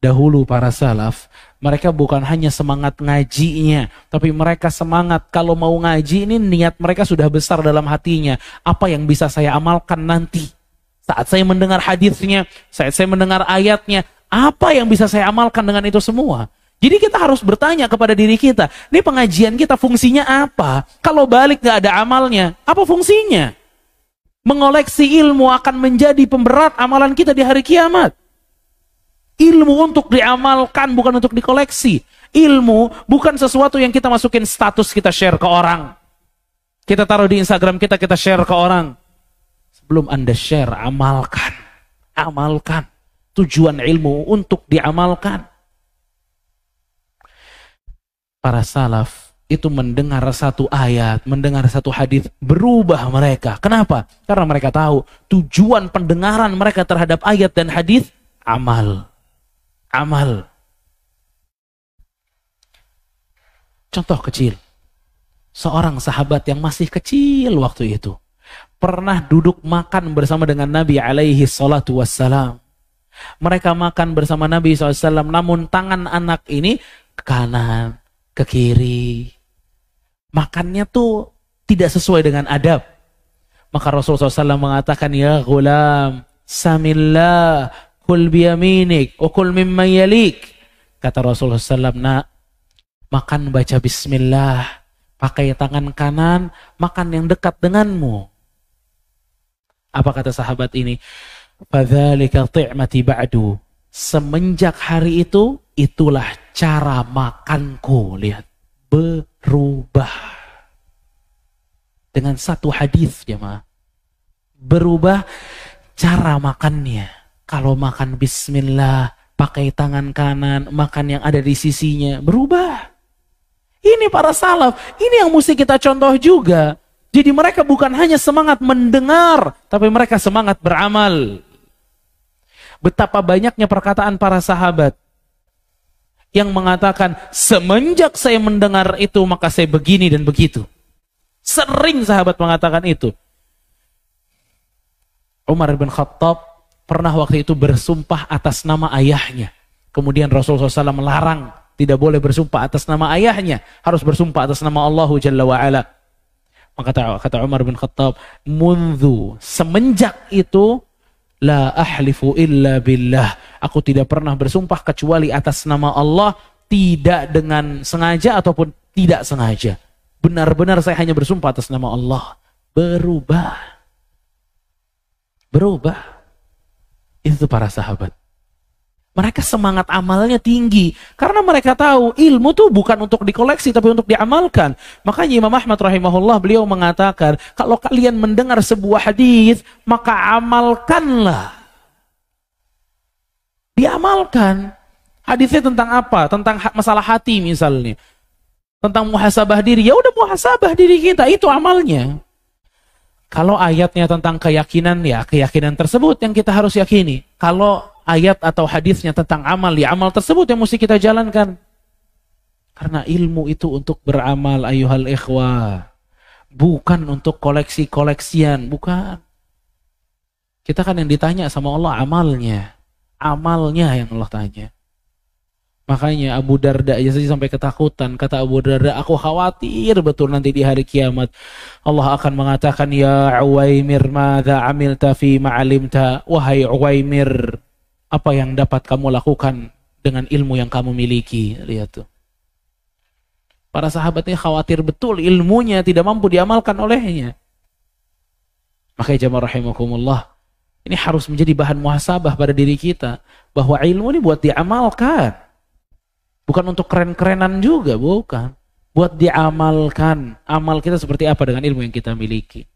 Dahulu para salaf, mereka bukan hanya semangat ngajinya, tapi mereka semangat kalau mau ngaji ini niat mereka sudah besar dalam hatinya. Apa yang bisa saya amalkan nanti? Saat saya mendengar hadisnya, saat saya mendengar ayatnya, apa yang bisa saya amalkan dengan itu semua? Jadi kita harus bertanya kepada diri kita, ini pengajian kita fungsinya apa? Kalau balik gak ada amalnya, apa fungsinya? Mengoleksi ilmu akan menjadi pemberat amalan kita di hari kiamat. Ilmu untuk diamalkan, bukan untuk dikoleksi. Ilmu bukan sesuatu yang kita masukin status, kita share ke orang. Kita taruh di Instagram kita, kita share ke orang. Sebelum Anda share, amalkan. Amalkan. Tujuan ilmu untuk diamalkan. Para salaf itu mendengar satu ayat, mendengar satu hadis, berubah mereka. Kenapa? Karena mereka tahu tujuan pendengaran mereka terhadap ayat dan hadis, amal. Amal. Contoh kecil. Seorang sahabat yang masih kecil waktu itu pernah duduk makan bersama dengan Nabi alaihi salatu wassalam. Mereka makan bersama Nabi SAW, namun tangan anak ini ke kanan, ke kiri. Makannya tuh tidak sesuai dengan adab. Maka Rasulullah SAW mengatakan, ya ghulam, samillah, kul biyaminik, wa kul mimman yalik. Kata Rasulullah SAW, nak, makan baca bismillah, pakai tangan kanan, makan yang dekat denganmu. Apa kata sahabat ini? Fadzalika ti'mati ba'du. Semenjak hari itu, itulah cara makanku. Lihat, berubah. Dengan satu hadis, jemaah. Berubah cara makannya. Kalau makan bismillah, pakai tangan kanan, makan yang ada di sisinya, berubah. Ini para salaf, ini yang mesti kita contoh juga. Jadi mereka bukan hanya semangat mendengar, tapi mereka semangat beramal. Betapa banyaknya perkataan para sahabat yang mengatakan, semenjak saya mendengar itu, maka saya begini dan begitu. Sering sahabat mengatakan itu. Umar bin Khattab pernah waktu itu bersumpah atas nama ayahnya. Kemudian Rasulullah SAW melarang, tidak boleh bersumpah atas nama ayahnya, harus bersumpah atas nama Allah Jalla wa'ala. Maka kata Umar bin Khattab, mundu, semenjak itu, la ahlifu illa billah. Aku tidak pernah bersumpah kecuali atas nama Allah, tidak dengan sengaja ataupun tidak sengaja. Benar-benar saya hanya bersumpah atas nama Allah. Berubah. Berubah. Itu para sahabat. Mereka semangat amalnya tinggi. Karena mereka tahu ilmu itu bukan untuk dikoleksi tapi untuk diamalkan. Makanya Imam Ahmad rahimahullah beliau mengatakan, kalau kalian mendengar sebuah hadis, maka amalkanlah. Diamalkan. Hadisnya tentang apa? Tentang masalah hati misalnya. Tentang muhasabah diri. Ya udah muhasabah diri kita, itu amalnya. Kalau ayatnya tentang keyakinan, ya keyakinan tersebut yang kita harus yakini. Kalau ayat atau hadisnya tentang amal, ya amal tersebut yang mesti kita jalankan. Karena ilmu itu untuk beramal, ayuhal ikhwah. Bukan untuk koleksi-koleksian, bukan. Kita kan yang ditanya sama Allah amalnya. Amalnya yang Allah tanya. Makanya Abu Darda aja sampai ketakutan. Kata Abu Darda, aku khawatir betul nanti di hari kiamat Allah akan mengatakan, ya Uwaimir, madza amilta fi ma'alimta. Wahai Uwaimir, apa yang dapat kamu lakukan dengan ilmu yang kamu miliki? Lihat tuh. Para sahabatnya khawatir betul ilmunya tidak mampu diamalkan olehnya. Makanya jamaah rahimakumullah, ini harus menjadi bahan muhasabah pada diri kita. Bahwa ilmu ini buat diamalkan. Bukan untuk keren-kerenan juga, bukan. Buat diamalkan. Amal kita seperti apa dengan ilmu yang kita miliki.